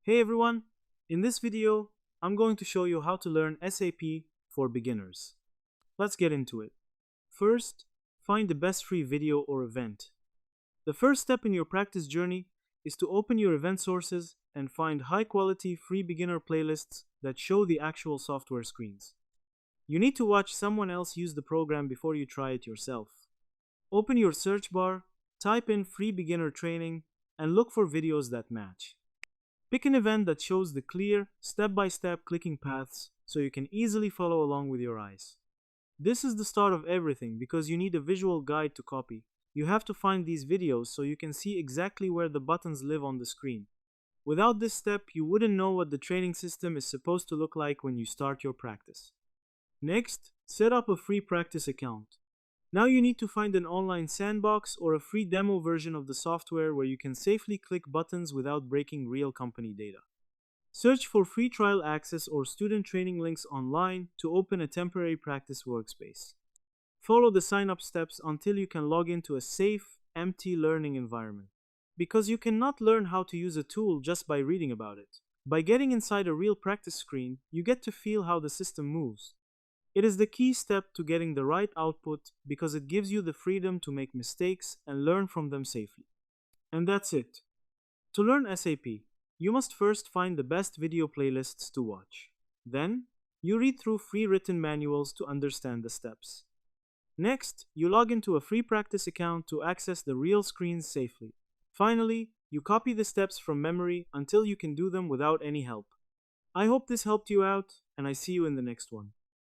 Hey everyone, in this video, I'm going to show you how to learn SAP for beginners. Let's get into it. First, find the best free video or event. The first step in your practice journey is to open your event sources and find high-quality free beginner playlists that show the actual software screens. You need to watch someone else use the program before you try it yourself. Open your search bar, type in free beginner training, and look for videos that match. Pick an event that shows the clear, step-by-step clicking paths so you can easily follow along with your eyes. This is the start of everything because you need a visual guide to copy. You have to find these videos so you can see exactly where the buttons live on the screen. Without this step, you wouldn't know what the training system is supposed to look like when you start your practice. Next, set up a free practice account. Now you need to find an online sandbox or a free demo version of the software where you can safely click buttons without breaking real company data. Search for free trial access or student training links online to open a temporary practice workspace. Follow the sign-up steps until you can log into a safe, empty learning environment. Because you cannot learn how to use a tool just by reading about it. By getting inside a real practice screen, you get to feel how the system moves. It is the key step to getting the right output because it gives you the freedom to make mistakes and learn from them safely. And that's it. To learn SAP, you must first find the best video playlists to watch. Then, you read through free written manuals to understand the steps. Next, you log into a free practice account to access the real screens safely. Finally, you copy the steps from memory until you can do them without any help. I hope this helped you out, and I see you in the next one.